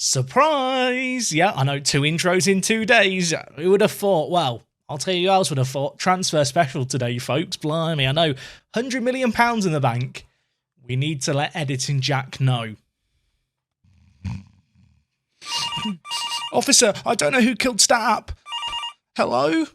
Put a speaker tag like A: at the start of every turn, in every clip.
A: Surprise! Yeah, I know, 2 intros in 2 days. Who would have thought? Well, I'll tell you who else would have thought. Transfer special today, folks. Blimey, I know. £100 million in the bank. We need to let Editing Jack know. Officer, I don't know who killed Stat. Hello?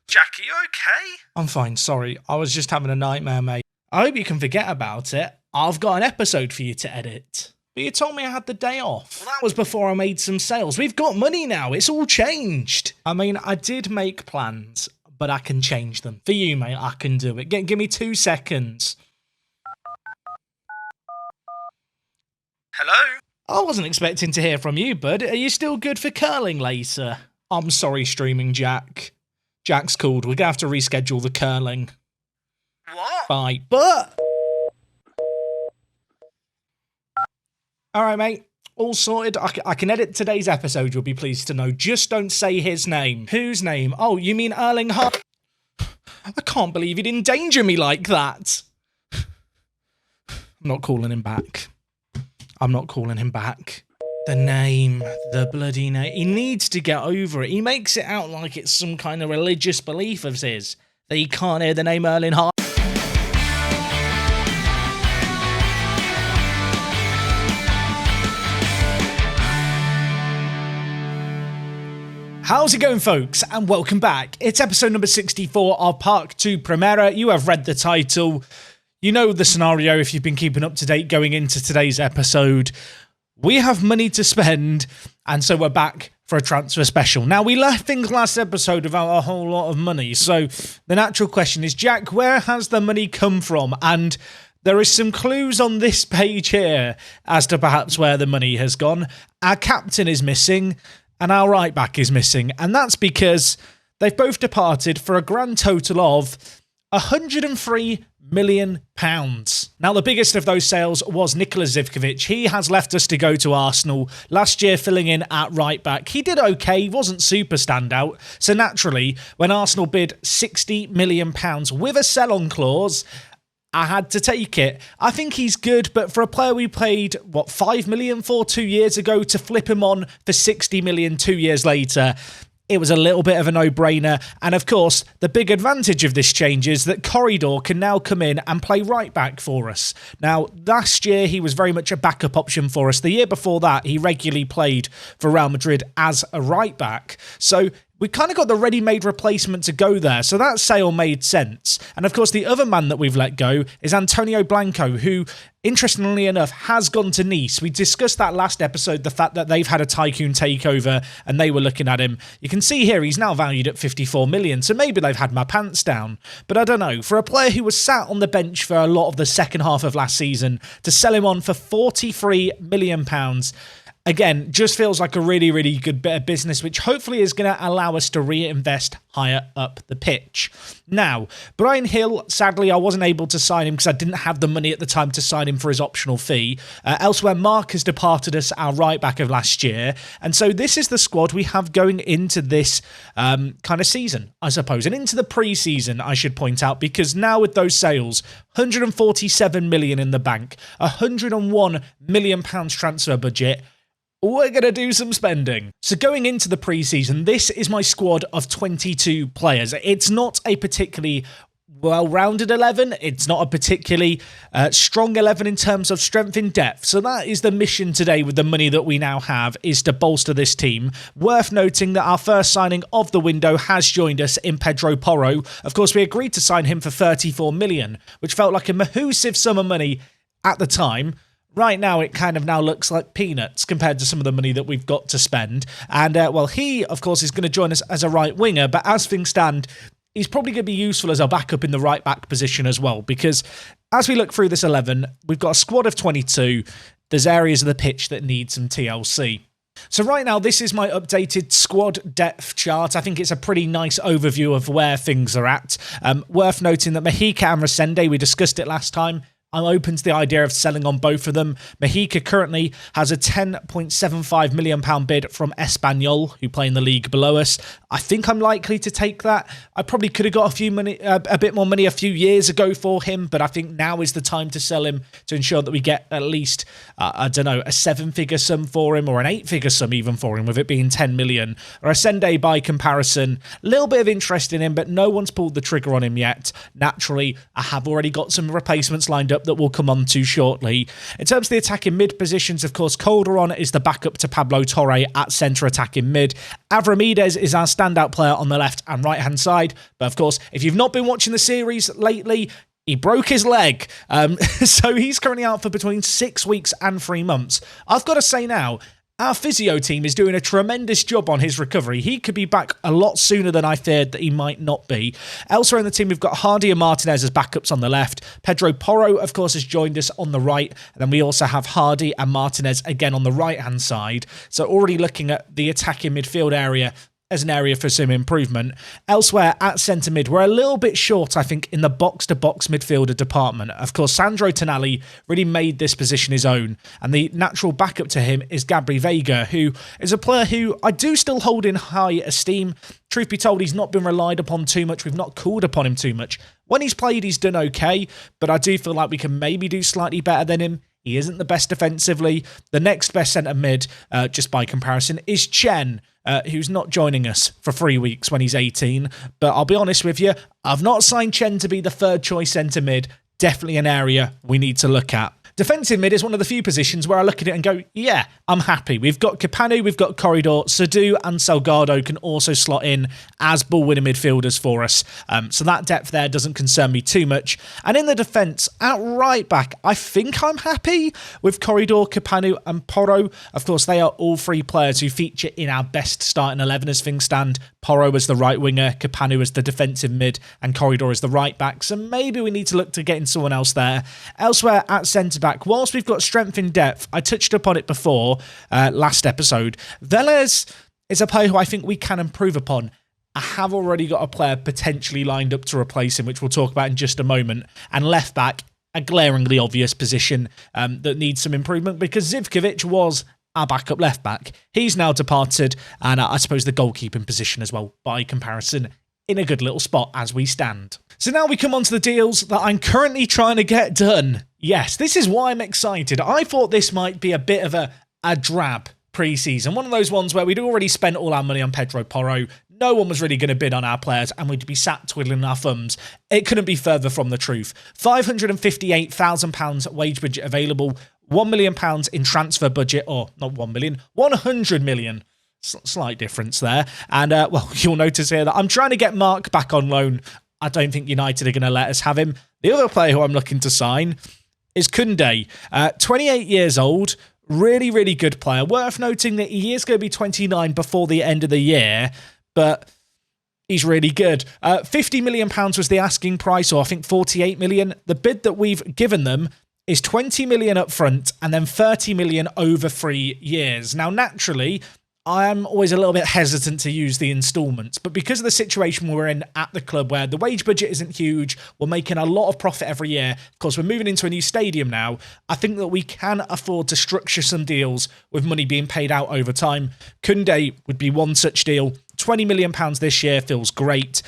B: Jack, are you okay?
A: I'm fine, sorry. I was just having a nightmare, mate. I hope you can forget about it. I've got an episode for you to edit. But you told me I had the day off. Well, that was before I made some sales. We've got money now. It's all changed. I mean, I did make plans, but I can change them. For you, mate, I can do it. Give me 2 seconds.
B: Hello?
A: I wasn't expecting to hear from you, bud. Are you still good for curling later? I'm sorry, Streaming Jack. Jack's called. We're going to have to reschedule the curling.
B: What?
A: Bye. But... Alright, mate. All sorted. I can edit today's episode, you'll be pleased to know. Just don't say his name. Whose name? Oh, you mean Erling Haaland? I can't believe he'd endanger me like that. I'm not calling him back. I'm not calling him back. The name. The bloody name. He needs to get over it. He makes it out like it's some kind of religious belief of his that he can't hear the name Erling Haaland. How's it going, folks? And welcome back. It's episode number 64 of Part 2 Primera. You have read the title. You know the scenario if you've been keeping up to date going into today's episode. We have money to spend, and so we're back for a transfer special. Now, we left things last episode without a whole lot of money, so the natural question is, Jack, where has the money come from? And there is some clues on this page here as to perhaps where the money has gone. Our captain is missing, and our right back is missing, and that's because they've both departed for a grand total of £103 million. Now, the biggest of those sales was Nikola Zivkovic. He has left us to go to Arsenal, last year filling in at right back. He did okay, he wasn't super standout, so naturally, when Arsenal bid £60 million with a sell-on clause, I had to take it. I think he's good, but for a player we paid, $5 million for 2 years ago, to flip him on for $60 million 2 years later, it was a little bit of a no-brainer. And of course, the big advantage of this change is that Corridor can now come in and play right back for us. Now, last year, he was very much a backup option for us. The year before that, he regularly played for Real Madrid as a right back. So we kind of got the ready-made replacement to go there, so that sale made sense. And of course, the other man that we've let go is Antonio Blanco, who, interestingly enough, has gone to Nice. We discussed that last episode, the fact that they've had a tycoon takeover and they were looking at him. You can see here he's now valued at 54 million, so maybe they've had my pants down. But I don't know, for a player who was sat on the bench for a lot of the second half of last season, to sell him on for £43 million, again, just feels like a really, really good bit of business, which hopefully is going to allow us to reinvest higher up the pitch. Now, Brian Hill, sadly, I wasn't able to sign him because I didn't have the money at the time to sign him for his optional fee. Elsewhere, Mark has departed us, our right back of last year. And so this is the squad we have going into this kind of season, I suppose. And into the pre-season, I should point out, because now with those sales, £147 million in the bank, £101 million transfer budget, we're going to do some spending. So going into the pre-season, this is my squad of 22 players. It's not a particularly well-rounded 11. It's not a particularly strong 11 in terms of strength in depth. So that is the mission today with the money that we now have, is to bolster this team. Worth noting that our first signing of the window has joined us in Pedro Porro. Of course, we agreed to sign him for 34 million, which felt like a massive sum of money at the time. Right now, it kind of now looks like peanuts compared to some of the money that we've got to spend. And, well, he, of course, is going to join us as a right winger, but as things stand, he's probably going to be useful as a backup in the right back position as well, because as we look through this 11, we've got a squad of 22. There's areas of the pitch that need some TLC. So right now, this is my updated squad depth chart. I think it's a pretty nice overview of where things are at. Worth noting that Mahika and Resende, we discussed it last time, I'm open to the idea of selling on both of them. Mojica currently has a £10.75 million bid from Espanyol, who play in the league below us. I think I'm likely to take that. I probably could have got a bit more money a few years ago for him, but I think now is the time to sell him to ensure that we get at least, a 7-figure sum for him, or an 8-figure sum even for him, with it being 10 million. Resende, by comparison, a little bit of interest in him, but no one's pulled the trigger on him yet. Naturally, I have already got some replacements lined up that we'll come on to shortly. In terms of the attacking mid positions, of course, Calderon is the backup to Pablo Torre at centre attacking mid. Avramides is our standout player on the left and right hand side. But of course, if you've not been watching the series lately, he broke his leg. So he's currently out for between 6 weeks and 3 months. I've got to say now, our physio team is doing a tremendous job on his recovery. He could be back a lot sooner than I feared that he might not be. Elsewhere in the team, we've got Hardy and Martinez as backups on the left. Pedro Porro, of course, has joined us on the right. And then we also have Hardy and Martinez again on the right-hand side. So already looking at the attacking midfield area as an area for some improvement. Elsewhere at centre mid, we're a little bit short, I think, in the box-to-box midfielder department. Of course, Sandro Tonali really made this position his own, and the natural backup to him is Gabri Veiga, who is a player who I do still hold in high esteem. Truth be told, he's not been relied upon too much. We've not called upon him too much. When he's played, he's done okay, but I do feel like we can maybe do slightly better than him. He isn't the best defensively. The next best centre mid, just by comparison, is Chen, who's not joining us for 3 weeks when he's 18. But I'll be honest with you, I've not signed Chen to be the third choice centre mid. Definitely an area we need to look at. Defensive mid is one of the few positions where I look at it and go, yeah, I'm happy. We've got Capanu, we've got Corridor, Sadu and Salgado can also slot in as ball-winning midfielders for us. So that depth there doesn't concern me too much. And in the defence, at right back, I think I'm happy with Corridor, Capanu and Porro. Of course, they are all three players who feature in our best starting 11 as things stand. Porro as the right winger, Capanu as the defensive mid, and Corridor as the right back. So maybe we need to look to getting someone else there. Elsewhere at centre-back, whilst we've got strength in depth, I touched upon it before last episode, Velez is a player who I think we can improve upon. I have already got a player potentially lined up to replace him, which we'll talk about in just a moment. And left back, a glaringly obvious position that needs some improvement, because Zivkovic was our backup left back. He's now departed, and I suppose the goalkeeping position as well, by comparison, in a good little spot as we stand. So now we come on to the deals that I'm currently trying to get done. Yes, this is why I'm excited. I thought this might be a bit of a drab pre-season. One of those ones where we'd already spent all our money on Pedro Porro. No one was really going to bid on our players, and we'd be sat twiddling our thumbs. It couldn't be further from the truth. £558,000 wage budget available. £1 million in transfer budget, or not 1 million, 100 million. Slight difference there. And, well, you'll notice here that I'm trying to get Mark back on loan. I don't think United are going to let us have him. The other player who I'm looking to sign is Koundé. 28 years old, really, really good player. Worth noting that he is going to be 29 before the end of the year, but he's really good. £50 million was the asking price, or I think 48 million. The bid that we've given them is 20 million up front and then 30 million over 3 years. Now, naturally, I'm always a little bit hesitant to use the instalments, but because of the situation we're in at the club where the wage budget isn't huge, we're making a lot of profit every year. Of course, we're moving into a new stadium now. I think that we can afford to structure some deals with money being paid out over time. Koundé would be one such deal. £20 million this year feels great.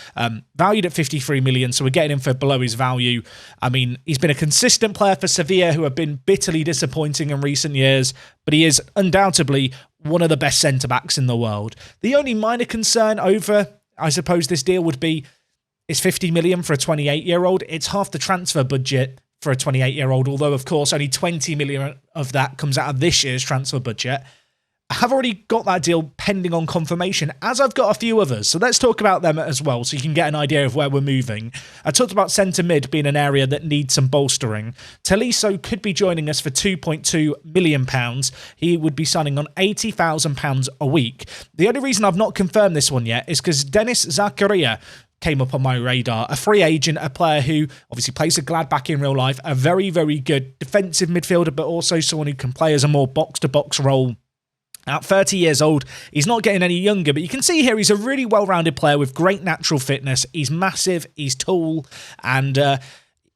A: Valued at 53 million, so we're getting him for below his value. I mean, he's been a consistent player for Sevilla, who have been bitterly disappointing in recent years, but he is undoubtedly one of the best centre-backs in the world. The only minor concern over, I suppose, this deal would be, is 50 million for a 28-year-old. It's half the transfer budget for a 28-year-old, although, of course, only 20 million of that comes out of this year's transfer budget. I have already got that deal pending on confirmation, as I've got a few others. So let's talk about them as well, so you can get an idea of where we're moving. I talked about centre mid being an area that needs some bolstering. Taliso could be joining us for £2.2 million. He would be signing on £80,000 a week. The only reason I've not confirmed this one yet is because Dennis Zakaria came up on my radar. A free agent, a player who obviously plays for Gladbach in real life, a very, very good defensive midfielder, but also someone who can play as a more box-to-box role. At 30 years old, he's not getting any younger, but you can see here he's a really well-rounded player with great natural fitness. He's massive, he's tall, and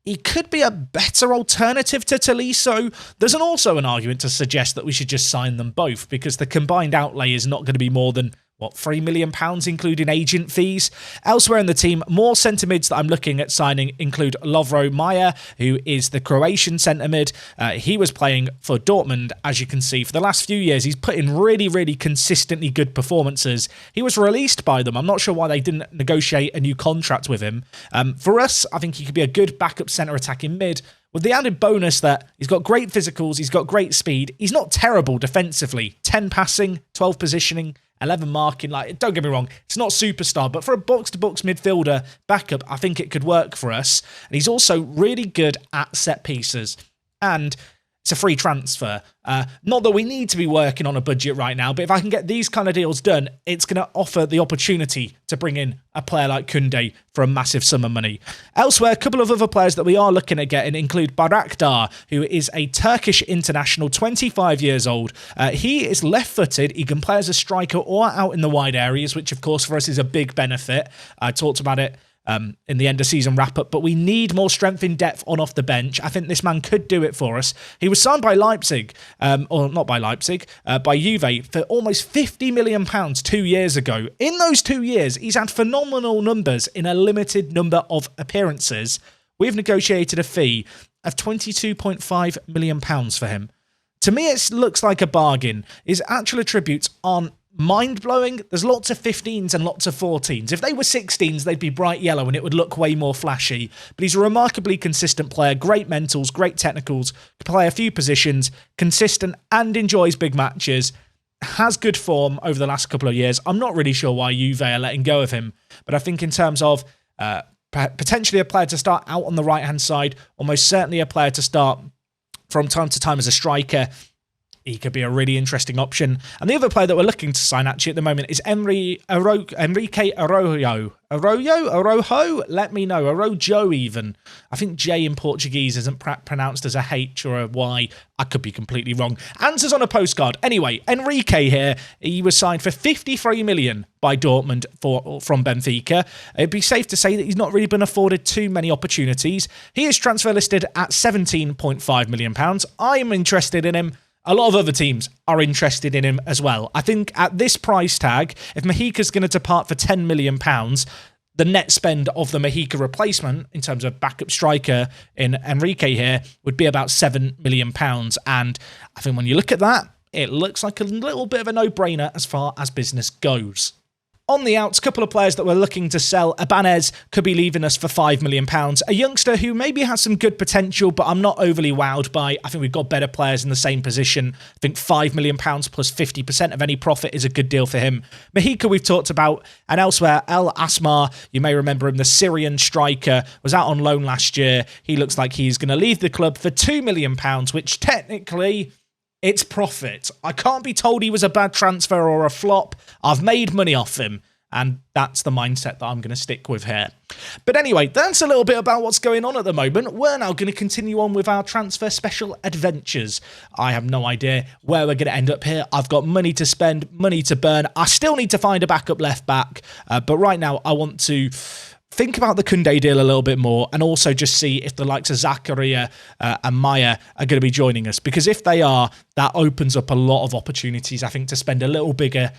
A: he could be a better alternative to Tolisso. There's also an argument to suggest that we should just sign them both because the combined outlay is not going to be more than, £3 million, including agent fees. Elsewhere in the team, more centre mids that I'm looking at signing include Lovro Majer, who is the Croatian centre mid. He was playing for Dortmund, as you can see. For the last few years, he's put in really, really consistently good performances. He was released by them. I'm not sure why they didn't negotiate a new contract with him. For us, I think he could be a good backup centre attacking mid, with the added bonus that he's got great physicals, he's got great speed, he's not terrible defensively. 10 passing, 12 positioning, 11 marking. Don't get me wrong, it's not superstar, but for a box-to-box midfielder backup, I think it could work for us. And he's also really good at set pieces. And it's a free transfer. Not that we need to be working on a budget right now, but if I can get these kind of deals done, it's going to offer the opportunity to bring in a player like Koundé for a massive sum of money. Elsewhere, a couple of other players that we are looking at getting include Bayraktar, who is a Turkish international, 25 years old. He is left-footed. He can play as a striker or out in the wide areas, which of course for us is a big benefit. I talked about it in the end of season wrap-up, but we need more strength in depth on off the bench. I think this man could do it for us. He was signed by Leipzig, or not by Leipzig, by Juve for almost £50 million 2 years ago. In those 2 years, he's had phenomenal numbers in a limited number of appearances. We've negotiated a fee of £22.5 million for him. To me, it looks like a bargain. His actual attributes aren't mind-blowing. There's lots of 15s and lots of 14s. If they were 16s, they'd be bright yellow and it would look way more flashy. But he's a remarkably consistent player, great mentals, great technicals, can play a few positions, consistent and enjoys big matches, has good form over the last couple of years. I'm not really sure why Juve are letting go of him, but I think in terms of potentially a player to start out on the right-hand side, almost certainly a player to start from time to time as a striker, he could be a really interesting option. And the other player that we're looking to sign actually at the moment is Enrique Arroyo. Arrojo? Let me know. Arrojo even. I think J in Portuguese isn't pronounced as a H or a Y. I could be completely wrong. Answers on a postcard. Anyway, Enrique here, he was signed for 53 million by Dortmund from Benfica. It'd be safe to say that he's not really been afforded too many opportunities. He is transfer listed at £17.5 million. I'm interested in him. A lot of other teams are interested in him as well. I think at this price tag, if Mojica's going to depart for £10 million, the net spend of the Mojica replacement in terms of backup striker in Enrique here would be about £7 million. And I think when you look at that, it looks like a little bit of a no-brainer as far as business goes. On the outs, a couple of players that we're looking to sell. Ibanez could be leaving us for £5 million. A youngster who maybe has some good potential, but I'm not overly wowed by. I think we've got better players in the same position. I think £5 million plus 50% of any profit is a good deal for him. Mojica we've talked about. And elsewhere, El Asmar, you may remember him, the Syrian striker, was out on loan last year. He looks like he's going to leave the club for £2 million, which technically, it's profit. I can't be told he was a bad transfer or a flop. I've made money off him, and that's the mindset that I'm going to stick with here. But anyway, that's a little bit about what's going on at the moment. We're now going to continue on with our transfer special adventures. I have no idea where we're going to end up here. I've got money to spend, money to burn. I still need to find a backup left back, but right now I want to think about the Koundé deal a little bit more and also just see if the likes of Zakaria and Maya are going to be joining us. Because if they are, that opens up a lot of opportunities, I think, to spend a little bigger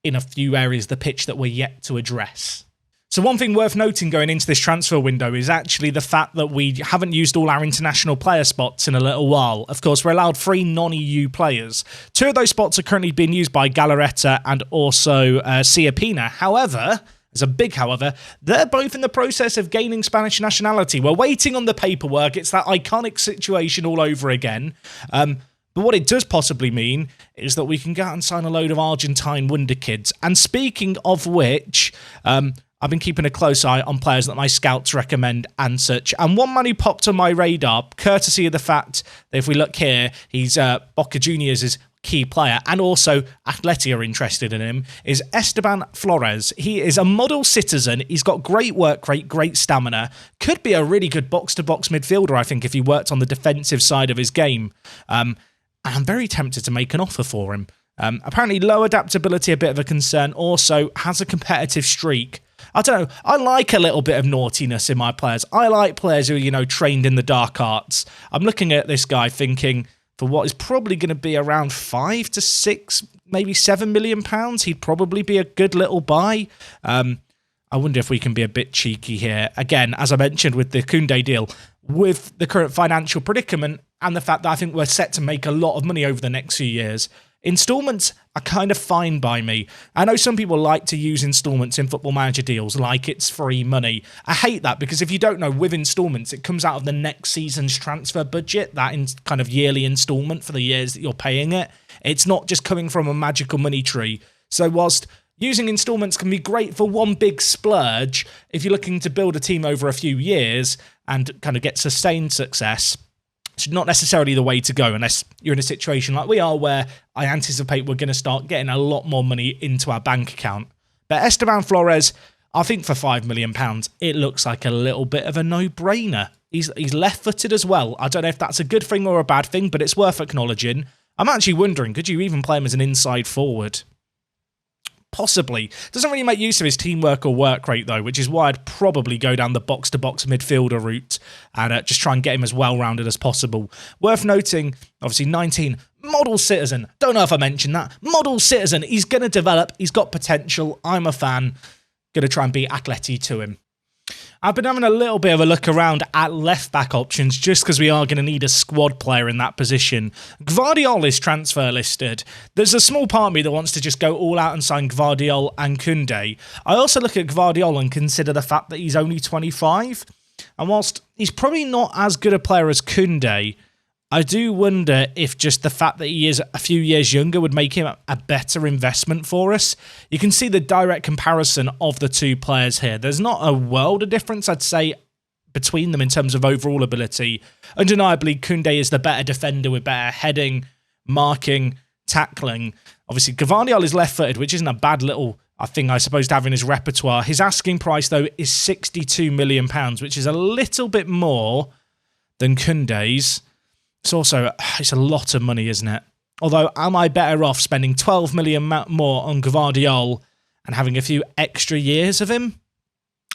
A: in a few areas of the pitch that we're yet to address. So one thing worth noting going into this transfer window is actually the fact that we haven't used all our international player spots in a little while. Of course, we're allowed 3 non-EU players. 2 of those spots are currently being used by Galarreta and also Siapina. However, there's a big however, they're both in the process of gaining Spanish nationality. We're waiting on the paperwork. It's that iconic situation all over again. But what it does possibly mean is that we can go out and sign a load of Argentine wonder kids. And speaking of which, I've been keeping a close eye on players that my scouts recommend and such. And one man who popped on my radar, courtesy of the fact that if we look here, he's Boca Juniors' key player, and also Atleti are interested in him, is Esteban Flores. He is a model citizen. He's got great work rate, great stamina. Could be a really good box-to-box midfielder, I think, if he worked on the defensive side of his game. And I'm very tempted to make an offer for him. Apparently low adaptability, a bit of a concern. Also has a competitive streak. I don't know. I like a little bit of naughtiness in my players. I like players who are, trained in the dark arts. I'm looking at this guy thinking, for what is probably going to be around 5 to 6, maybe £7 million, he'd probably be a good little buy. I wonder if we can be a bit cheeky here. Again, as I mentioned with the Koundé deal, with the current financial predicament and the fact that I think we're set to make a lot of money over the next few years, installments are kind of fine by me. I know some people like to use installments in Football Manager deals like it's free money. I hate that because if you don't know, with installments, it comes out of the next season's transfer budget, that kind of yearly installment for the years that you're paying it. It's not just coming from a magical money tree. So whilst using installments can be great for one big splurge, if you're looking to build a team over a few years and kind of get sustained success, it's not necessarily the way to go unless you're in a situation like we are where I anticipate we're going to start getting a lot more money into our bank account. But Esteban Flores, I think for £5 million, it looks like a little bit of a no-brainer. He's left-footed as well. I don't know if that's a good thing or a bad thing, but it's worth acknowledging. I'm actually wondering, could you even play him as an inside forward? Possibly. Doesn't really make use of his teamwork or work rate, though, which is why I'd probably go down the box-to-box midfielder route and just try and get him as well-rounded as possible. Worth noting, obviously, 19, model citizen. Don't know if I mentioned that. Model citizen. He's going to develop. He's got potential. I'm a fan. Going to try and be Atleti to him. I've been having a little bit of a look around at left-back options just because we are going to need a squad player in that position. Gvardiol is transfer listed. There's a small part of me that wants to just go all out and sign Gvardiol and Koundé. I also look at Gvardiol and consider the fact that he's only 25. And whilst he's probably not as good a player as Koundé, I do wonder if just the fact that he is a few years younger would make him a better investment for us. You can see the direct comparison of the two players here. There's not a world of difference, I'd say, between them in terms of overall ability. Undeniably, Koundé is the better defender with better heading, marking, tackling. Obviously, Gvardiol is left-footed, which isn't a bad little thing, I suppose, to have in his repertoire. His asking price, though, is £62 million, which is a little bit more than Koundé's. It's a lot of money, isn't it? Although, am I better off spending 12 million more on Gvardiol and having a few extra years of him?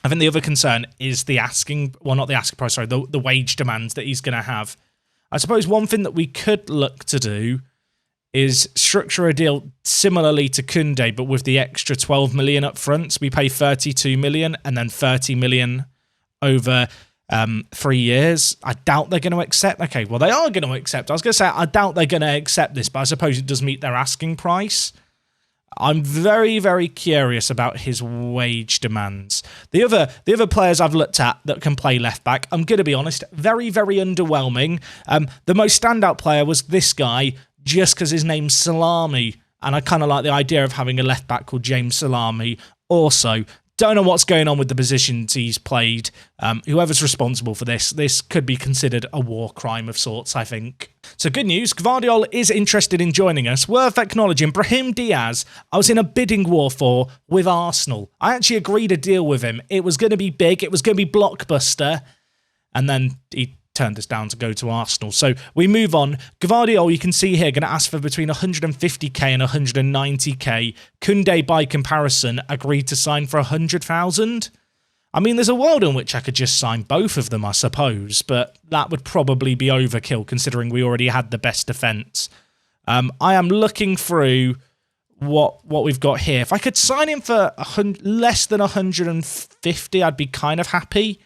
A: I think the other concern is the wage demands that he's going to have. I suppose one thing that we could look to do is structure a deal similarly to Koundé, but with the extra 12 million up front. So we pay 32 million and then 30 million over 3 years. I doubt they're going to accept. Okay, well, they are going to accept. I was going to say, I doubt they're going to accept this, but I suppose it does meet their asking price. I'm very, very curious about his wage demands. The other players I've looked at that can play left back, I'm going to be honest, very, very underwhelming. The most standout player was this guy, just because his name's Salami, and I kind of like the idea of having a left back called James Salami. Also, don't know what's going on with the positions he's played. Whoever's responsible for this could be considered a war crime of sorts, I think. So good news, Gvardiol is interested in joining us. Worth acknowledging, Brahim Diaz, I was in a bidding war for with Arsenal. I actually agreed a deal with him. It was going to be big, it was going to be blockbuster, and then he turned us down to go to Arsenal. So we move on. Gvardiol, you can see here, going to ask for between 150k and 190k. Koundé, by comparison, agreed to sign for 100,000. I mean, there's a world in which I could just sign both of them, I suppose, but that would probably be overkill considering we already had the best defence. I am looking through what we've got here. If I could sign him for less than 150, I'd be kind of happy.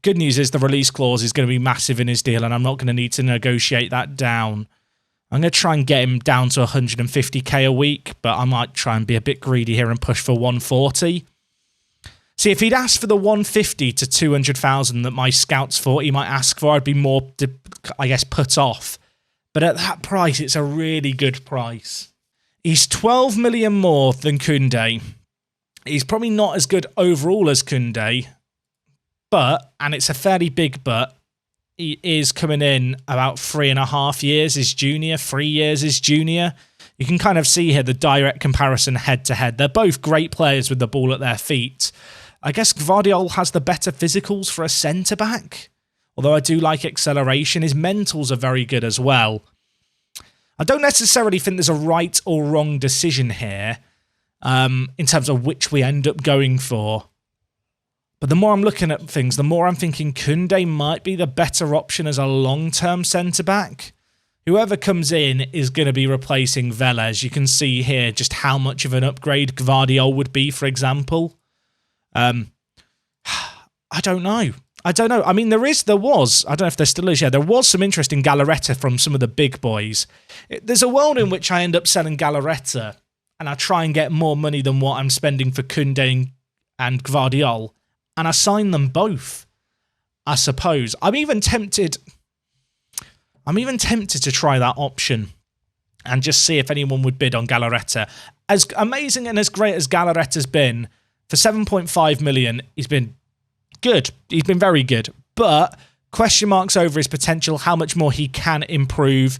A: Good news is the release clause is going to be massive in his deal, and I'm not going to need to negotiate that down. I'm going to try and get him down to 150k a week, but I might try and be a bit greedy here and push for 140. See, if he'd asked for the 150 to 200,000 that my scouts thought he might ask for, I'd be more, I guess, put off. But at that price, it's a really good price. He's 12 million more than Koundé. He's probably not as good overall as Koundé. But, and it's a fairly big but, he is coming in about 3.5 years his junior, 3 years his junior. You can kind of see here the direct comparison head-to-head. They're both great players with the ball at their feet. I guess Gvardiol has the better physicals for a centre-back. Although I do like acceleration, his mentals are very good as well. I don't necessarily think there's a right or wrong decision here. in terms of which we end up going for. But the more I'm looking at things, the more I'm thinking Koundé might be the better option as a long-term centre-back. Whoever comes in is going to be replacing Velez. You can see here just how much of an upgrade Gvardiol would be, for example. I don't know. I mean, there was, I don't know if there still is, there was some interest in Galarreta from some of the big boys. There's a world in which I end up selling Galarreta and I try and get more money than what I'm spending for Koundé and Gvardiol, and I sign them both, I suppose. I'm even tempted to try that option and just see if anyone would bid on Galarreta. As amazing and as great as Galarreta's been, for 7.5 million, he's been good. He's been very good. But question marks over his potential, how much more he can improve.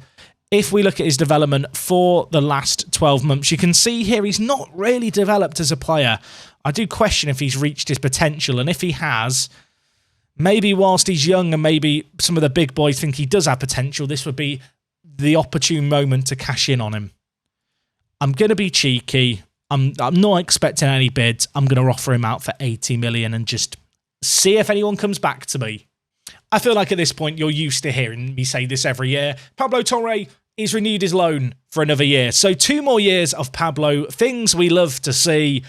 A: If we look at his development for the last 12 months, you can see here he's not really developed as a player. I do question if he's reached his potential, and if he has, maybe whilst he's young and maybe some of the big boys think he does have potential, this would be the opportune moment to cash in on him. I'm going to be cheeky. I'm not expecting any bids. I'm going to offer him out for 80 million and just see if anyone comes back to me. I feel like at this point you're used to hearing me say this every year. Pablo Torre is renewed his loan for another year. So 2 more years of Pablo. Things we love to see.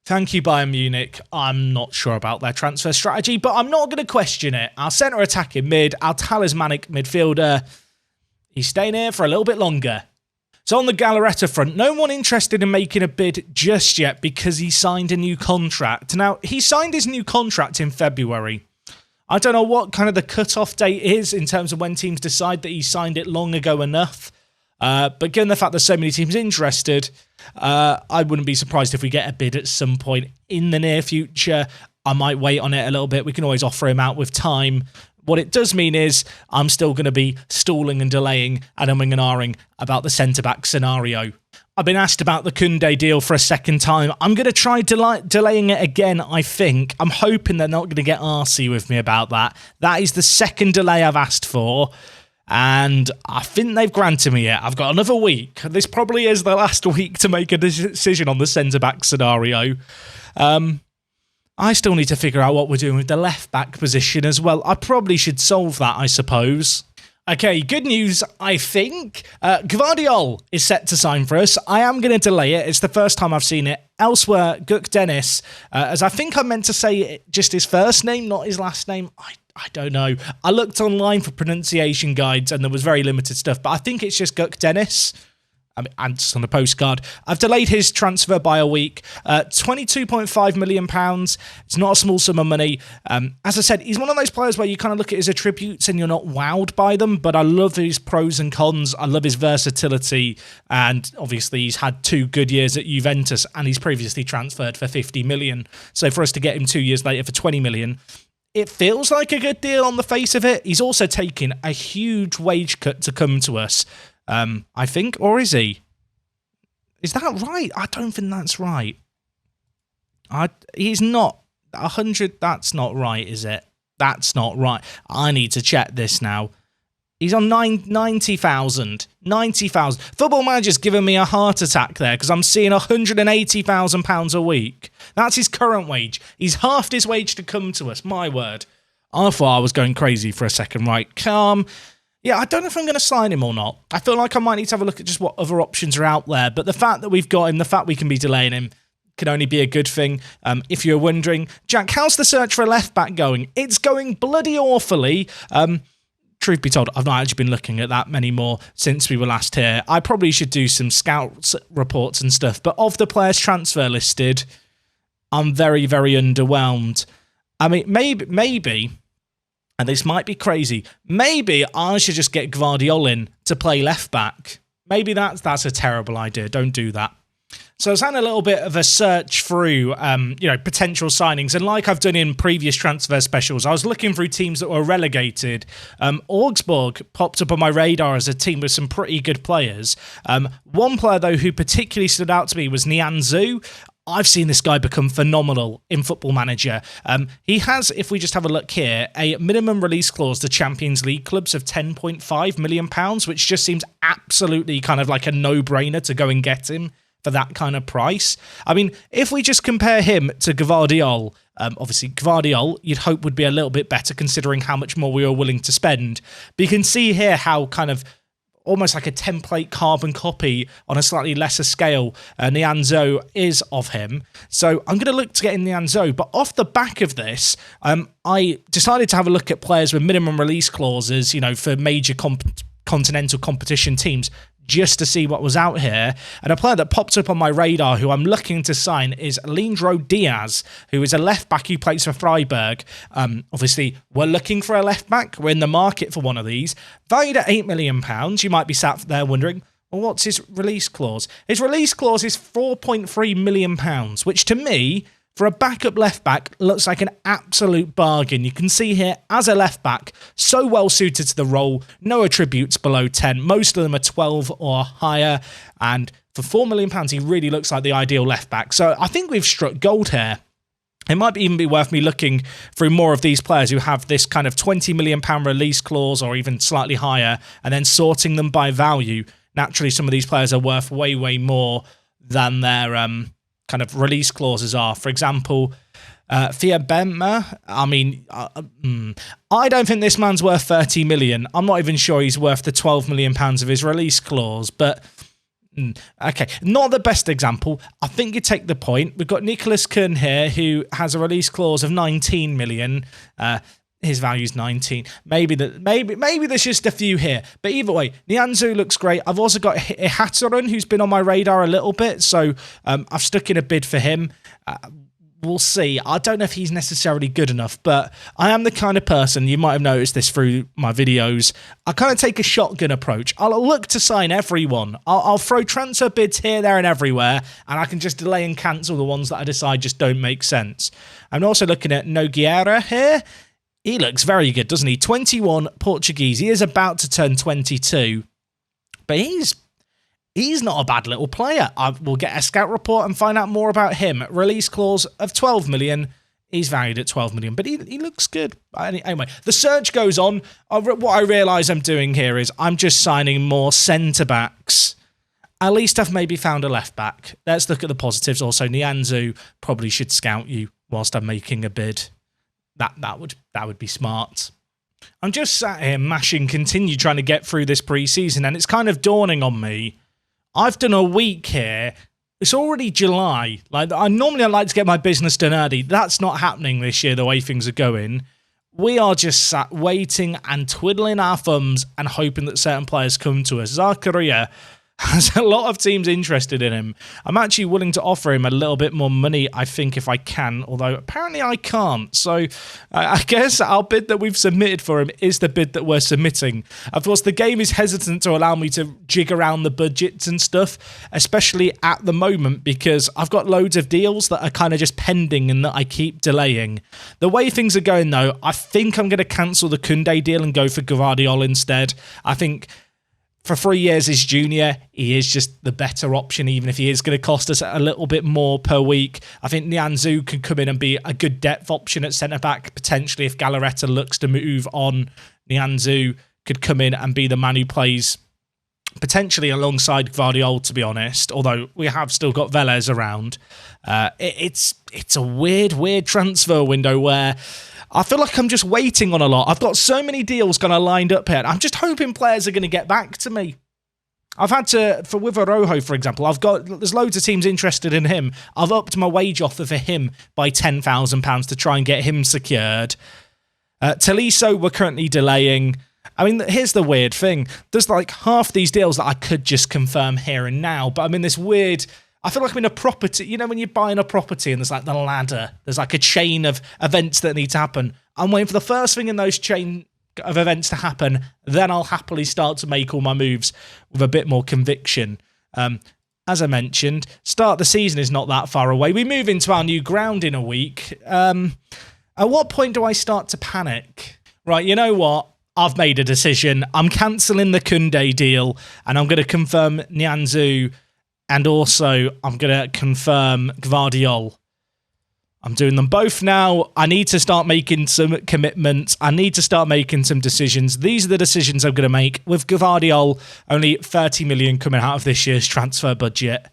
A: Thank you, Bayern Munich. I'm not sure about their transfer strategy, but I'm not going to question it. Our centre attacking mid, our talismanic midfielder, he's staying here for a little bit longer. So on the Galarreta front, no one interested in making a bid just yet because he signed a new contract. Now, he signed his new contract in February. I don't know what kind of the cut-off date is in terms of when teams decide that he signed it long ago enough. But given the fact there's so many teams interested, I wouldn't be surprised if we get a bid at some point in the near future. I might wait on it a little bit. We can always offer him out with time. What it does mean is I'm still going to be stalling and delaying and umming and ahhing about the centre-back scenario. I've been asked about the Koundé deal for a second time. I'm going to try delaying it again, I think. I'm hoping they're not going to get arsey with me about that. That is the second delay I've asked for, and I think they've granted me it. I've got another week. This probably is the last week to make a decision on the centre-back scenario. I still need to figure out what we're doing with the left-back position as well. I probably should solve that, I suppose. Okay, good news, I think. Gvardiol is set to sign for us. I am going to delay it. It's the first time I've seen it. Elsewhere, Guk Dennis, as I think I meant to say just his first name, not his last name. I don't know. I looked online for pronunciation guides and there was very limited stuff, but I think it's just Guk Dennis. And just on the postcard. I've delayed his transfer by a week. £22.5 million. It's not a small sum of money. As I said, he's one of those players where you kind of look at his attributes and you're not wowed by them, but I love his pros and cons. I love his versatility. And obviously he's had 2 good years at Juventus and he's previously transferred for 50 million. So for us to get him 2 years later for 20 million, it feels like a good deal on the face of it. He's also taken a huge wage cut to come to us. I think, or is he? Is that right? I don't think that's right. He's not 100. That's not right, is it? That's not right. I need to check this now. He's on 90,000. 90,000. Football Manager's giving me a heart attack there because I'm seeing £180,000 a week. That's his current wage. He's halved his wage to come to us. My word. I thought I was going crazy for a second. Right, calm. Yeah, I don't know if I'm going to sign him or not. I feel like I might need to have a look at just what other options are out there. But the fact that we've got him, the fact we can be delaying him, can only be a good thing. If you're wondering, Jack, how's the search for a left-back going? It's going bloody awfully. Truth be told, I've not actually been looking at that many more since we were last here. I probably should do some scout reports and stuff. But of the players transfer listed, I'm very, very underwhelmed. I mean, maybe... And this might be crazy. Maybe I should just get Gvardiol in to play left back. Maybe that's a terrible idea. Don't do that. So I was having a little bit of a search through, potential signings. And like I've done in previous transfer specials, I was looking through teams that were relegated. Augsburg popped up on my radar as a team with some pretty good players. One player, though, who particularly stood out to me was Nianzou. I've seen this guy become phenomenal in Football Manager. He has, if we just have a look here, a minimum release clause to Champions League clubs of £10.5 million, which just seems absolutely kind of like a no-brainer to go and get him for that kind of price. I mean, if we just compare him to Gvardiol, obviously Gvardiol you'd hope would be a little bit better considering how much more we were willing to spend. But you can see here how kind of almost like a template carbon copy on a slightly lesser scale Nianzou is of him. So I'm going to look to get in Nianzou, but off the back of this, I decided to have a look at players with minimum release clauses, you know, for major continental competition teams, just to see what was out here. And a player that popped up on my radar who I'm looking to sign is Leandro Diaz, who is a left-back who plays for Freiburg. Obviously, we're looking for a left-back. We're in the market for one of these. Valued at £8 million. You might be sat there wondering, well, what's his release clause? His release clause is £4.3 million, which to me, for a backup left-back, looks like an absolute bargain. You can see here, as a left-back, so well-suited to the role, no attributes below 10. Most of them are 12 or higher, and for £4 million, he really looks like the ideal left-back. So I think we've struck gold here. It might even be worth me looking through more of these players who have this kind of £20 million release clause or even slightly higher, and then sorting them by value. Naturally, some of these players are worth way, way more than their kind of release clauses are. For example, Fiabema, I mean, I don't think this man's worth 30 million. I'm not even sure he's worth the 12 million pounds of his release clause, but okay, not the best example. I think you take the point. We've got Nicholas Kuhn here, who has a release clause of 19 million. His value's 19. Maybe there's just a few here. But either way, Nianzou looks great. I've also got Ihaturun, who's been on my radar a little bit, so I've stuck in a bid for him. We'll see. I don't know if he's necessarily good enough, but I am the kind of person, you might have noticed this through my videos, I kind of take a shotgun approach. I'll look to sign everyone. I'll throw transfer bids here, there, and everywhere, and I can just delay and cancel the ones that I decide just don't make sense. I'm also looking at Nogueira here. He looks very good, doesn't he? 21, Portuguese. He is about to turn 22, but he's not a bad little player. We'll get a scout report and find out more about him. Release clause of 12 million. He's valued at 12 million, but he looks good. Anyway, the search goes on. What I realise I'm doing here is I'm just signing more centre-backs. At least I've maybe found a left-back. Let's look at the positives. Also, Nianzou probably should scout you whilst I'm making a bid. That would be smart. I'm just sat here mashing continue trying to get through this pre-season, and it's kind of dawning on me. I've done a week here. It's already July. Like I like to get my business done early. That's not happening this year the way things are going. We are just sat waiting and twiddling our thumbs and hoping that certain players come to us. Zakaria has a lot of teams interested in him. I'm actually willing to offer him a little bit more money, I think, if I can, although apparently I can't. So I guess our bid that we've submitted for him is the bid that we're submitting. Of course, the game is hesitant to allow me to jig around the budgets and stuff, especially at the moment, because I've got loads of deals that are kind of just pending and that I keep delaying. The way things are going, though, I think I'm going to cancel the Koundé deal and go for Gvardiol instead. I think for 3 years as junior, he is just the better option, even if he is going to cost us a little bit more per week. I think Nianzou can come in and be a good depth option at centre-back, potentially if Galarreta looks to move on. Nianzou could come in and be the man who plays potentially alongside Gvardiol, to be honest, although we have still got Velez around. It's a weird transfer window where I feel like I'm just waiting on a lot. I've got so many deals kind of lined up here. I'm just hoping players are going to get back to me. I've had to, with Arojo, for example, there's loads of teams interested in him. I've upped my wage offer for him by £10,000 to try and get him secured. Tolisso, we're currently delaying. I mean, here's the weird thing. There's like half these deals that I could just confirm here and now, but I'm in this weird, I feel like I'm in a property, you know, when you're buying a property and there's like the ladder, there's like a chain of events that need to happen. I'm waiting for the first thing in those chain of events to happen, then I'll happily start to make all my moves with a bit more conviction. As I mentioned, start of the season is not that far away. We move into our new ground in a week. At what point do I start to panic? Right, you know what? I've made a decision. I'm cancelling the Koundé deal and I'm going to confirm Nianzou, and also I'm going to confirm Gvardiol. I'm doing them both now. I need to start making some commitments. I need to start making some decisions. These are the decisions I'm going to make. With Gvardiol, only 30 million coming out of this year's transfer budget.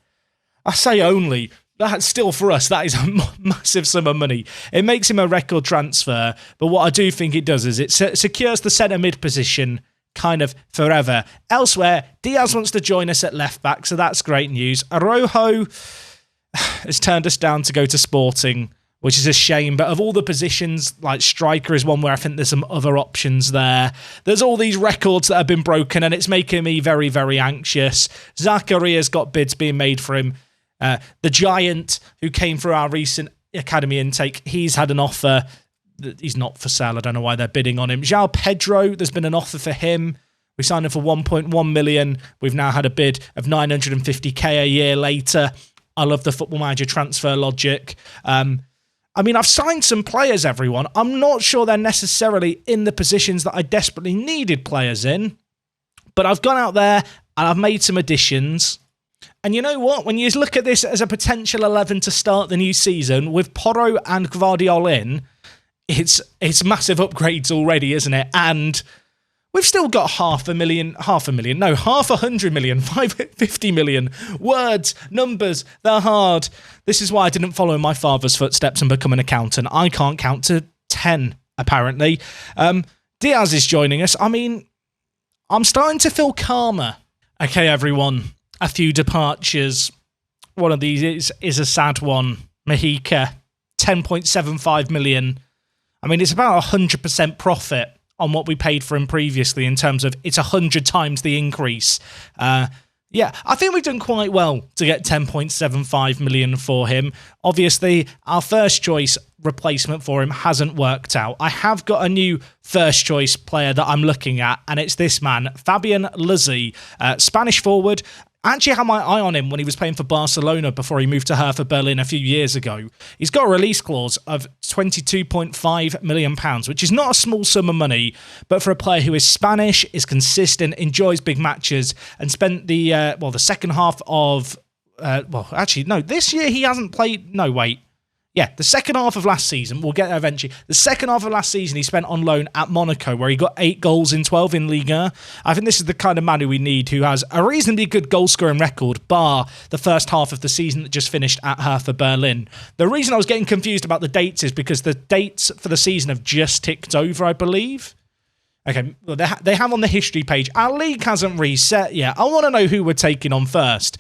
A: I say only. That's still, for us, that is a massive sum of money. It makes him a record transfer, but what I do think it does is it secures the centre mid position kind of forever. Elsewhere, Diaz wants to join us at left back, so that's great news. Araujo has turned us down to go to Sporting, which is a shame, but of all the positions, like striker is one where I think there's some other options there. There's all these records that have been broken, and it's making me very, very anxious. Zacharia's got bids being made for him. The Giant, who came through our recent academy intake, he's had an offer. He's not for sale. I don't know why they're bidding on him. João Pedro, there's been an offer for him. We signed him for 1.1 million. We've now had a bid of 950k a year later. I love the Football Manager transfer logic. I've signed some players, everyone. I'm not sure they're necessarily in the positions that I desperately needed players in, but I've gone out there and I've made some additions. And you know what? When you look at this as a potential 11 to start the new season, with Porro and Gvardiol in, it's massive upgrades already, isn't it? And we've still got 50 million, 50 million. Words, numbers, they're hard. This is why I didn't follow in my father's footsteps and become an accountant. I can't count to 10, apparently. Diaz is joining us. I'm starting to feel calmer. Okay, everyone. A few departures. One of these is a sad one. Mojica, 10.75 million. It's about 100% profit on what we paid for him previously in terms of it's 100 times the increase. I think we've done quite well to get 10.75 million for him. Obviously, our first choice replacement for him hasn't worked out. I have got a new first choice player that I'm looking at, and it's this man, Fabian Luzzi, Spanish forward. I actually had my eye on him when he was playing for Barcelona before he moved to Hertha Berlin a few years ago. He's got a release clause of £22.5 million, which is not a small sum of money, but for a player who is Spanish, is consistent, enjoys big matches, and spent the second half of... this year he hasn't played... No, wait. Yeah, the second half of last season, we'll get there eventually. The second half of last season, he spent on loan at Monaco, where he got 8 goals in 12 in Ligue 1. I think this is the kind of man who we need, who has a reasonably good goal-scoring record, bar the first half of the season that just finished at Hertha Berlin. The reason I was getting confused about the dates is because the dates for the season have just ticked over, I believe. Okay, well, they have on the history page. Our league hasn't reset yet. I want to know who we're taking on first.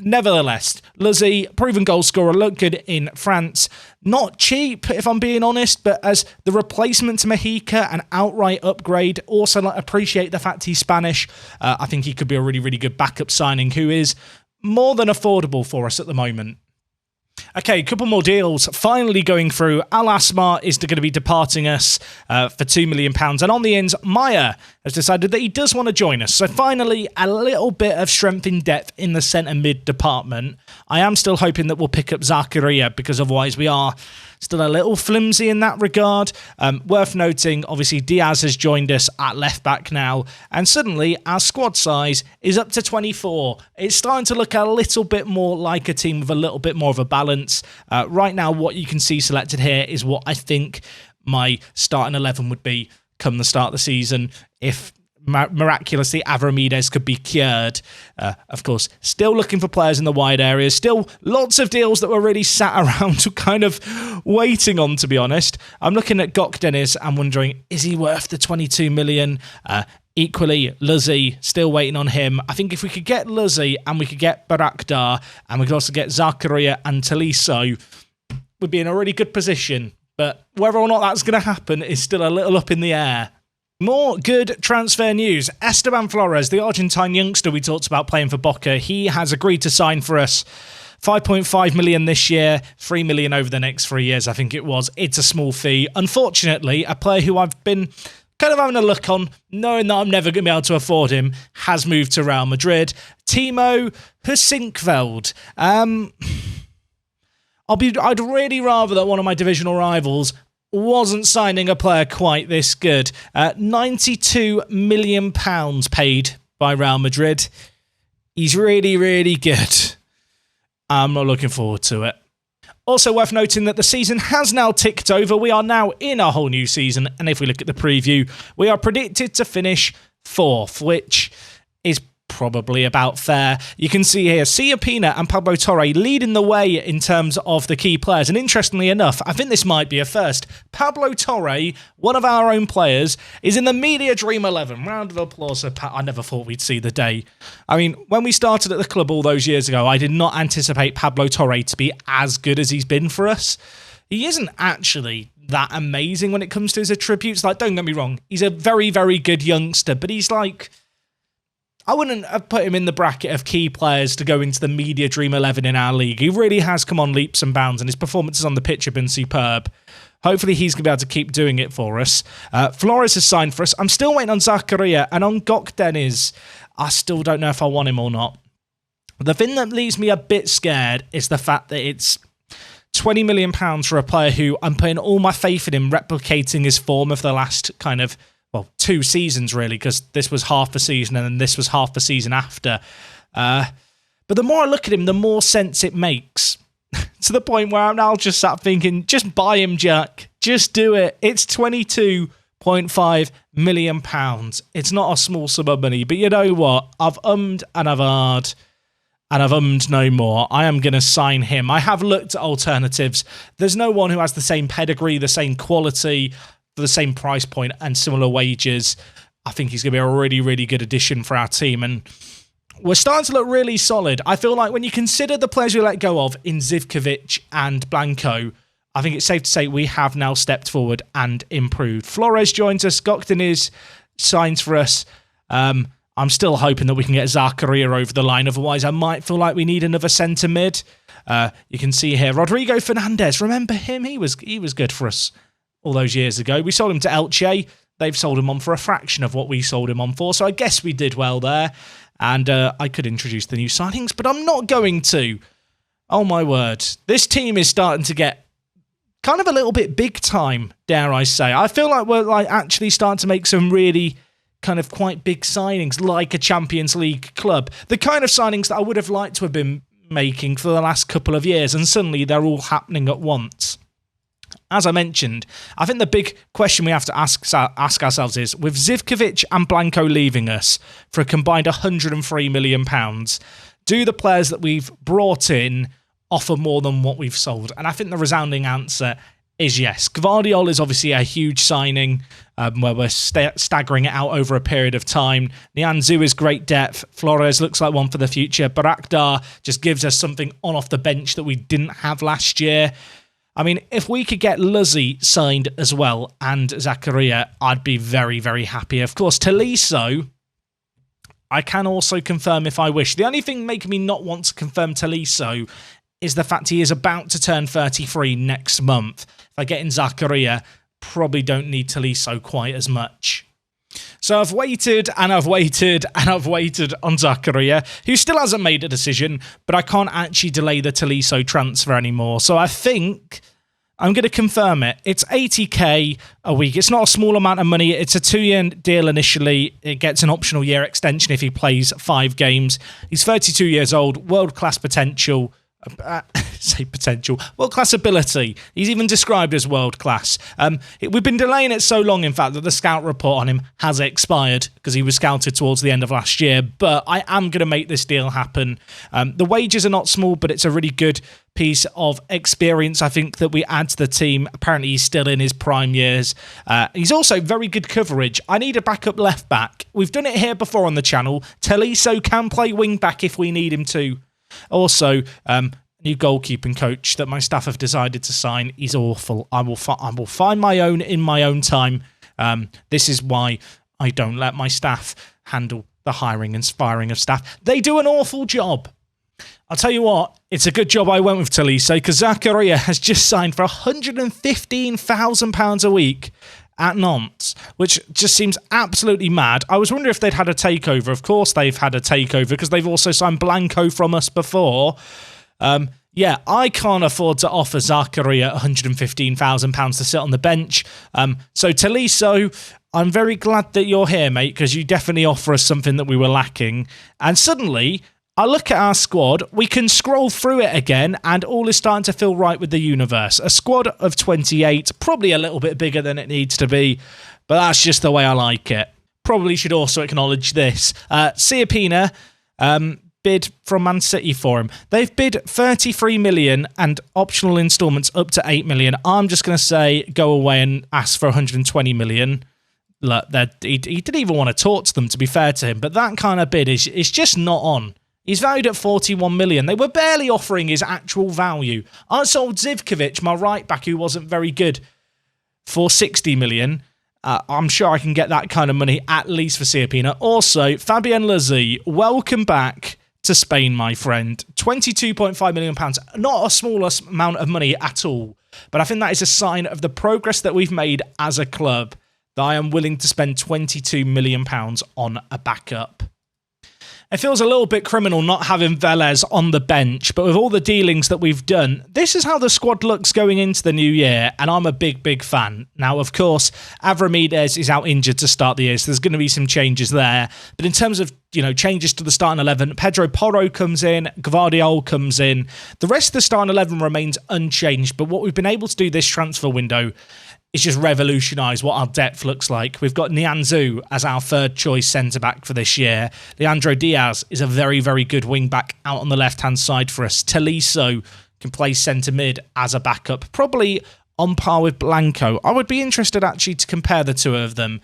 A: Nevertheless, Luzzi, proven goal scorer, looked good in France. Not cheap, if I'm being honest, but as the replacement to Mojica, an outright upgrade. Also, appreciate the fact he's Spanish. I think he could be a really, really good backup signing who is more than affordable for us at the moment. Okay, a couple more deals. Finally going through. Al Asmar is going to be departing us for £2 million. And on the ends, Maya has decided that he does want to join us. So finally, a little bit of strength in depth in the centre mid department. I am still hoping that we'll pick up Zakaria, because otherwise we are still a little flimsy in that regard. Worth noting, obviously, Diaz has joined us at left back now, and suddenly our squad size is up to 24. It's starting to look a little bit more like a team with a little bit more of a balance. Right now, what you can see selected here is what I think my starting 11 would be come the start of the season if miraculously Avramides could be cured. Of course, still looking for players in the wide areas. Still lots of deals that were really sat around kind of waiting on, to be honest. I'm looking at Gok Dennis and wondering, is he worth the 22 million? Equally, Luzzi, still waiting on him. I think if we could get Luzzi and we could get Barakdar and we could also get Zakaria and Taliso, we'd be in a really good position. But whether or not that's going to happen is still a little up in the air. More good transfer news. Esteban Flores, the Argentine youngster we talked about playing for Boca, he has agreed to sign for us. 5.5 million this year, 3 million over the next 3 years, I think it was. It's a small fee. Unfortunately, a player who I've been kind of having a look on, knowing that I'm never going to be able to afford him, has moved to Real Madrid. Timo Husinkveld. I'd really rather that one of my divisional rivals wasn't signing a player quite this good. £92 million paid by Real Madrid. He's really, really good. I'm not looking forward to it. Also worth noting that the season has now ticked over. We are now in a whole new season. And if we look at the preview, we are predicted to finish 4th, which is probably about fair. You can see here, Sia Pina and Pablo Torre leading the way in terms of the key players. And interestingly enough, I think this might be a first. Pablo Torre, one of our own players, is in the Media Dream 11. Round of applause for Pat. I never thought we'd see the day. I mean, when we started at the club all those years ago, I did not anticipate Pablo Torre to be as good as he's been for us. He isn't actually that amazing when it comes to his attributes. Like, don't get me wrong, he's a very, very good youngster, but he's like, I wouldn't have put him in the bracket of key players to go into the Media Dream 11 in our league. He really has come on leaps and bounds, and his performances on the pitch have been superb. Hopefully he's going to be able to keep doing it for us. Flores has signed for us. I'm still waiting on Zakaria, and on Gokdeniz, I still don't know if I want him or not. The thing that leaves me a bit scared is the fact that it's £20 million for a player who I'm putting all my faith in him replicating his form of the last kind of, 2 seasons really, because this was half the season and then this was half the season after. But the more I look at him, the more sense it makes. To the point where I'm now just sat thinking, just buy him, Jack. Just do it. It's £22.5 million. It's not a small sum of money, but you know what? I've ummed and I've ahed. And I've ummed no more. I am going to sign him. I have looked at alternatives. There's no one who has the same pedigree, the same quality, for the same price point and similar wages. I think he's going to be a really, really good addition for our team. And we're starting to look really solid. I feel like when you consider the players we let go of in Zivkovic and Blanco, I think it's safe to say we have now stepped forward and improved. Flores joins us. Gokdeniz signs for us. I'm still hoping that we can get Zakaria over the line. Otherwise, I might feel like we need another centre mid. You can see here, Rodrigo Fernandez. Remember him? He was good for us all those years ago. We sold him to Elche. They've sold him on for a fraction of what we sold him on for. So I guess we did well there. And I could introduce the new signings, but I'm not going to. Oh, my word. This team is starting to get kind of a little bit big time, dare I say. I feel like we're actually starting to make some really kind of quite big signings, like a Champions League club. The kind of signings that I would have liked to have been making for the last couple of years, and suddenly they're all happening at once. As I mentioned, I think the big question we have to ask ourselves is, with Zivkovic and Blanco leaving us for a combined £103 million, do the players that we've brought in offer more than what we've sold? And I think the resounding answer is yes. Gvardiol is obviously a huge signing where we're staggering it out over a period of time. Nianzou is great depth. Flores looks like one for the future. Barakdar just gives us something on off the bench that we didn't have last year. I mean, if we could get Luzzi signed as well and Zakaria, I'd be very, very happy. Of course, Tolisso, I can also confirm if I wish. The only thing making me not want to confirm Tolisso is the fact he is about to turn 33 next month. If I get in Zakaria, probably don't need Tolisso quite as much. So I've waited and I've waited and I've waited on Zakaria, who still hasn't made a decision, but I can't actually delay the Tolisso transfer anymore. So I think I'm going to confirm it. It's 80k a week. It's not a small amount of money. It's a 2-year deal initially. It gets an optional year extension if he plays 5 games. He's 32 years old, world-class potential. World-class ability. He's even described as world-class. We've been delaying it so long, in fact, that the scout report on him has expired because he was scouted towards the end of last year, but I am going to make this deal happen. The wages are not small, but it's a really good piece of experience, I think, that we add to the team. Apparently, he's still in his prime years. He's also very good coverage. I need a backup left-back. We've done it here before on the channel. Tolisso can play wing-back if we need him to. Also, new goalkeeping coach that my staff have decided to sign. He's awful. I will find my own in my own time. This is why I don't let my staff handle the hiring and firing of staff. They do an awful job. I'll tell you what, it's a good job I went with Tolisso, because Zakaria has just signed for £115,000 a week at Nantes, which just seems absolutely mad. I was wondering if they'd had a takeover. Of course they've had a takeover, because they've also signed Blanco from us before. Yeah, I can't afford to offer Zakaria £115,000 to sit on the bench. So Tolisso, I'm very glad that you're here, mate, because you definitely offer us something that we were lacking. And suddenly, I look at our squad, we can scroll through it again, and all is starting to feel right with the universe. A squad of 28, probably a little bit bigger than it needs to be, but that's just the way I like it. probably should also acknowledge this. Siapina bid from Man City for him. They've bid 33 million and optional installments up to 8 million. I'm just going to say go away and ask for 120 million. Look, he didn't even want to talk to them, to be fair to him, but that kind of bid is just not on. He's valued at 41 million. They were barely offering his actual value. I sold Zivkovic, my right back, who wasn't very good, for 60 million. I'm sure I can get that kind of money at least for Siapina. Also, Fabien Lazy, welcome back to Spain, my friend. £22.5 million. Not a small amount of money at all, but I think that is a sign of the progress that we've made as a club, that I am willing to spend £22 million on a backup. It feels a little bit criminal not having Velez on the bench, but with all the dealings that we've done, this is how the squad looks going into the new year, and I'm a big fan. Now, of course, Avramidis is out injured to start the year, so there's going to be some changes there. But in terms of, changes to the starting 11, Pedro Porro comes in, Gvardiol comes in. The rest of the starting 11 remains unchanged, but what we've been able to do this transfer window is just revolutionise what our depth looks like. We've got Nianzou as our third choice centre-back for this year. Leandro Diaz is a very, very good wing-back out on the left-hand side for us. Tolisso can play centre-mid as a backup, probably on par with Blanco. I would be interested actually to compare the two of them.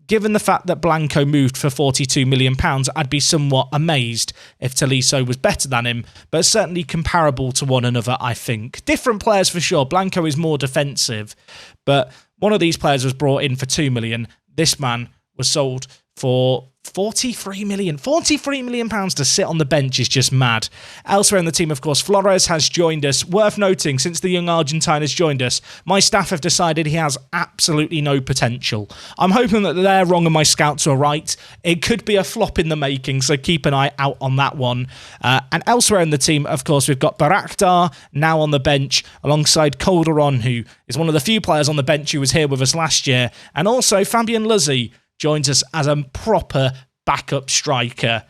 A: Given the fact that Blanco moved for £42 million, I'd be somewhat amazed if Tolisso was better than him, but certainly comparable to one another, I think. Different players for sure. Blanco is more defensive, but one of these players was brought in for £2 million. This man was sold for £43 million. £43 million to sit on the bench is just mad. Elsewhere in the team, of course, Flores has joined us. Worth noting, since the young Argentine has joined us, my staff have decided he has absolutely no potential. I'm hoping that they're wrong and my scouts are right. It could be a flop in the making, so keep an eye out on that one. And elsewhere in the team, of course, we've got Baraktar now on the bench, alongside Calderon, who is one of the few players on the bench who was here with us last year, and also Fabien Lazy joins us as a proper backup striker,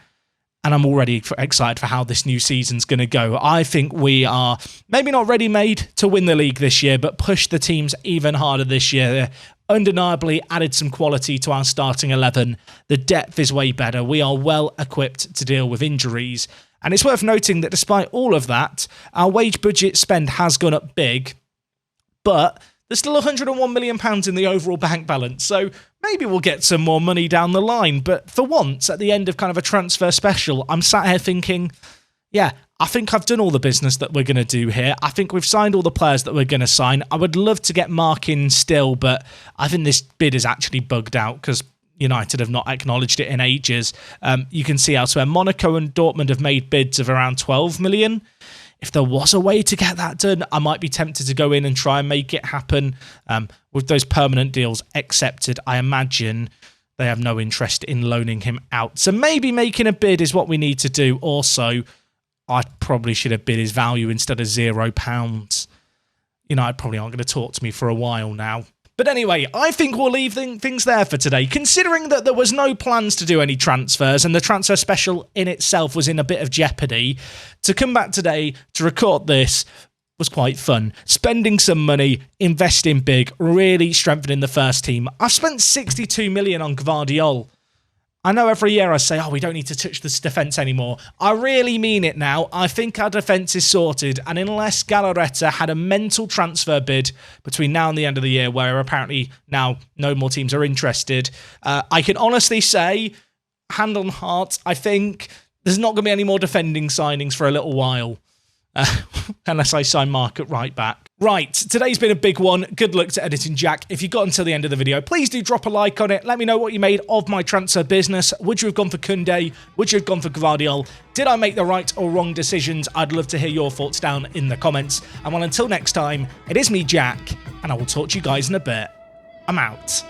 A: and I'm already excited for how this new season's going to go. I think we are maybe not ready-made to win the league this year, but push the teams even harder this year. Undeniably added some quality to our starting 11. The depth is way better. We are well equipped to deal with injuries, and it's worth noting that despite all of that, our wage budget spend has gone up big, but there's still £101 million in the overall bank balance, so maybe we'll get some more money down the line. But for once, at the end of kind of a transfer special, I'm sat here thinking, yeah, I think I've done all the business that we're going to do here. I think we've signed all the players that we're going to sign. I would love to get Mark in still, but I think this bid is actually bugged out because United have not acknowledged it in ages. You can see elsewhere, Monaco and Dortmund have made bids of around 12 million. If there was a way to get that done, I might be tempted to go in and try and make it happen. With those permanent deals accepted, I imagine they have no interest in loaning him out. So maybe making a bid is what we need to do. Also, I probably should have bid his value instead of £0. United probably aren't going to talk to me for a while now. But anyway, I think we'll leave things there for today, considering that there was no plans to do any transfers and the transfer special in itself was in a bit of jeopardy. To come back today to record this was quite fun. Spending some money, investing big, really strengthening the first team. I've spent 62 million on Gvardiol. I know every year I say, we don't need to touch this defence anymore. I really mean it now. I think our defence is sorted, and unless Galarreta had a mental transfer bid between now and the end of the year, where apparently now no more teams are interested, I can honestly say, hand on heart, I think there's not going to be any more defending signings for a little while. Unless I sign Mark at right back. Right, today's been a big one. Good luck to editing Jack. If you got until the end of the video, please do drop a like on it. Let me know what you made of my transfer business. Would you have gone for Koundé? Would you have gone for Gvardiol? Did I make the right or wrong decisions? I'd love to hear your thoughts down in the comments. And well, until next time, it is me, Jack, and I will talk to you guys in a bit. I'm out.